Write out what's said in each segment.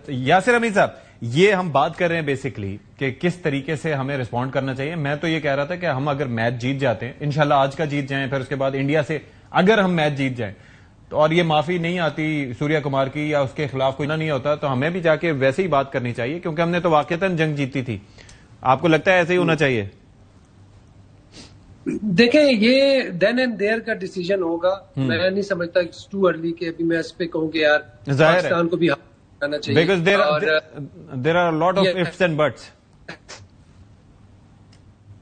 یاسر امین صاحب، یہ ہم بات کر رہے ہیں بیسکلی کہ کس طریقے سے ہمیں رسپونڈ کرنا چاہیے. میں تو یہ کہہ رہا تھا کہ ہم اگر میچ جیت جاتے ہیں، انشاءاللہ آج کا جیت جائیں، پھر اس کے بعد انڈیا سے اگر ہم میچ جیت جائیں تو، اور یہ معافی نہیں آتی سوریا کمار کی یا اس کے خلاف کوئی نہیں ہوتا، تو ہمیں بھی جا کے ویسے ہی بات کرنی چاہیے، کیونکہ ہم نے تو واقعتاً جنگ جیتی تھی. آپ کو لگتا ہے ایسے ہی ہونا چاہیے؟ دیکھیں، یہ دین اینڈ دیئر کا ڈیسیجن ہوگا. میں نہیں سمجھتا اٹس ٹو ارلی کہ ابھی میں اس پہ کہوں کہ یار پاکستان کو بھی آنا چاہیے. Because there are a lot of ifs and buts.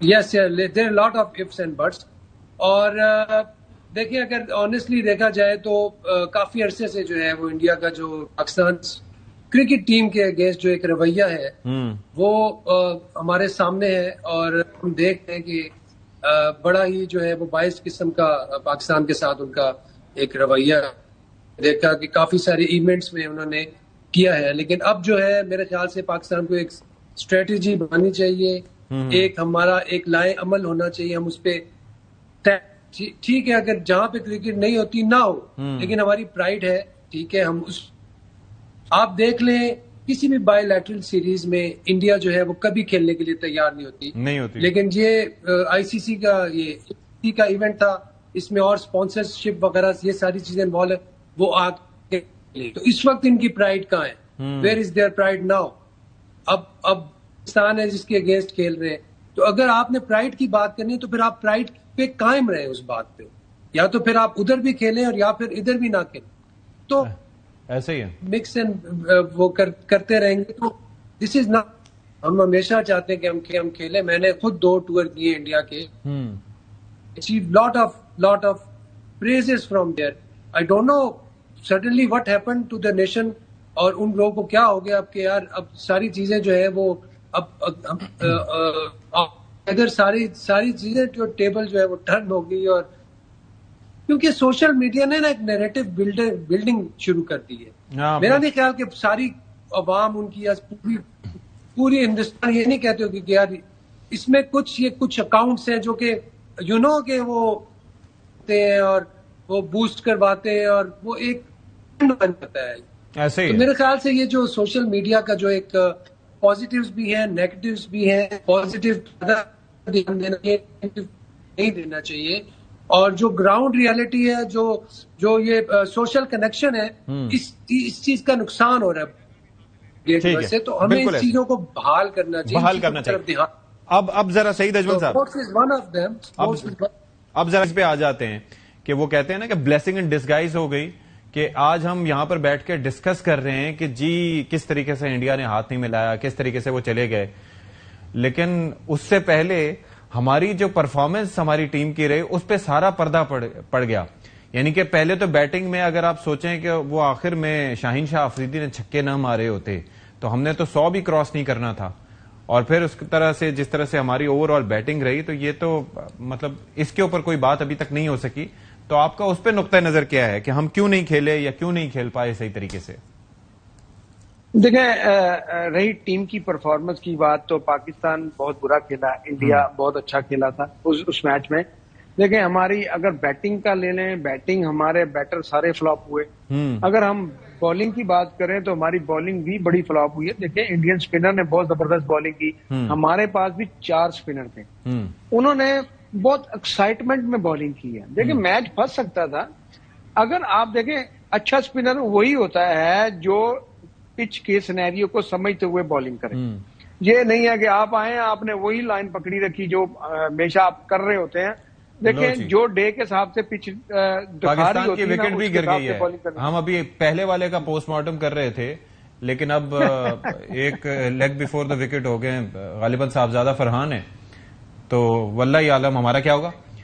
Yes, there are a lot of ifs and buts. اور دیکھیں، اگر آنیسٹلی دیکھا جائے تو کافی عرصے سے جو ہے وہ انڈیا کا جو پاکستان کرکٹ ٹیم کے اگینسٹ جو ایک رویہ ہے وہ ہمارے سامنے ہے، اور ہم دیکھتے ہیں کہ بڑا ہی جو ہے وہ باعث قسم کا پاکستان کے ساتھ ان کا ایک رویہ دیکھا کہ کافی سارے ایونٹس میں انہوں نے کیا ہے. لیکن اب جو ہے میرے خیال سے پاکستان کو ایک اسٹریٹجی بنانی چاہیے، ایک ہمارا ایک لائے عمل ہونا چاہیے. ہم اس پہ ٹھیک ہے، اگر جہاں پہ کرکٹ نہیں ہوتی نہ ہو، لیکن ہماری پرائیڈ ہے، ٹھیک ہے. ہم اس آپ دیکھ لیں کسی بھی بائی لیٹرل سیریز میں انڈیا جو ہے وہ کبھی کھیلنے کے لیے تیار نہیں ہوتی. لیکن یہ آئی سی سی کا ایونٹ تھا، اس میں اور اسپانسرشپ وغیرہ یہ ساری چیزیں انوالو ہے، وہ آ کے تو اس وقت ان کی پرائیڈ کہاں ہے؟ Where is there pride now? اب پاکستان ہے جس کے اگینسٹ کھیل رہے ہیں. تو اگر آپ نے پرائیڈ کی بات کرنی ہے تو پھر آپ پرائیڈ پہ قائم رہیں اس بات پہ، یا تو پھر آپ ادھر بھی کھیلیں اور یا پھر ادھر بھی نہ کھیلیں. تو ایسے ہی ہے، مکس اینڈ وہ کرتے رہیں گے تو دس از ناٹ. ہم ہمیشہ چاہتے ہیں کہ ہم کھیلیں. میں نے خود 2 ٹور کیے انڈیا کے، achieved lot of praises from there. I don't know suddenly what happened to the nation, اور ان لوگوں کو کیا ہو گیا اب کہ یار اب ساری چیزیں جو ہے وہ اگر ساری چیزیں جو ٹیبل جو ہے وہ ٹرن ہو گئی. اور کیونکہ سوشل میڈیا نے نا ایک نیریٹو بلڈنگ شروع کر دی ہے. میرا نہیں خیال کہ ساری عوام ان کی پوری ہندوستان یہ نہیں کہتے ہو کہ یار اس میں کچھ اکاؤنٹس ہیں جو کہ کہ وہ ہیں اور وہ بوسٹ کرواتے ہیں اور وہ ایک بن جاتا ہے. تو میرے خیال سے یہ جو سوشل میڈیا کا جو ایک پازیٹیوز بھی ہیں، نیگیٹیوز بھی ہیں. پازیٹیو دھیان نہیں دینا چاہیے، اور جو گراؤنڈ ریالٹی ہے، جو یہ سوشل کنیکشن ہے، اس چیز کا نقصان ہو رہا ہے سے. تو ہمیں اس چیزوں کو بحال کرنا چاہیے. اب ذرا سعید اجمل صاحب، اب ذرا اس پہ آ جاتے ہیں کہ وہ کہتے ہیں نا کہ بلیسنگ ان ڈسگائز ہو گئی، کہ آج ہم یہاں پر بیٹھ کے ڈسکس کر رہے ہیں کہ جی کس طریقے سے انڈیا نے ہاتھ نہیں ملایا، کس طریقے سے وہ چلے گئے. لیکن اس سے پہلے ہماری جو پرفارمنس ہماری ٹیم کی رہی اس پہ سارا پردہ پڑ گیا. یعنی کہ پہلے تو بیٹنگ میں اگر آپ سوچیں کہ وہ آخر میں شاہین شاہ افریدی نے چھکے نہ مارے ہوتے تو ہم نے تو 100 بھی کراس نہیں کرنا تھا. اور پھر اس طرح سے جس طرح سے ہماری اوور آل بیٹنگ رہی، تو یہ تو مطلب اس کے اوپر کوئی بات ابھی تک نہیں ہو سکی. تو آپ کا اس پہ نقطہ نظر کیا ہے کہ ہم کیوں نہیں کھیلے یا کیوں نہیں کھیل پائے صحیح طریقے سے؟ دیکھیں، رہی ٹیم کی پرفارمنس کی بات تو پاکستان بہت برا کھیلا، انڈیا بہت اچھا کھیلا تھا اس میچ میں. دیکھیں، ہماری اگر بیٹنگ کا لے لیں، بیٹنگ ہمارے بیٹر سارے فلاپ ہوئے. اگر ہم بالنگ کی بات کریں تو ہماری بالنگ بھی بڑی فلاپ ہوئی ہے. دیکھیں، انڈین اسپنر نے بہت زبردست بالنگ کی، ہمارے پاس بھی 4 اسپنر تھے، انہوں نے بہت ایکسائٹمنٹ میں بالنگ کی ہے. دیکھیں، میچ پھنس سکتا تھا. اگر آپ دیکھیں، اچھا اسپنر وہی ہوتا ہے جو پچ کے سینیریو کو سمجھتے ہوئے بالنگ کرے. یہ نہیں ہے کہ آپ آئے، آپ نے وہی لائن پکڑی رکھی جو ہمیشہ آپ کر رہے ہوتے ہیں. دیکھیں، جو ڈے کے حساب سے پچ پاکستان کی وکٹ بھی گر گئی ہے. ہم ابھی پہلے والے کا پوسٹ مارٹم کر رہے تھے، لیکن اب ایک لیگ بیفور دا وکٹ ہو گئے، غالباً صاحبزادہ فرحان ہے. تو واللہ عالم ہمارا کیا ہوگا.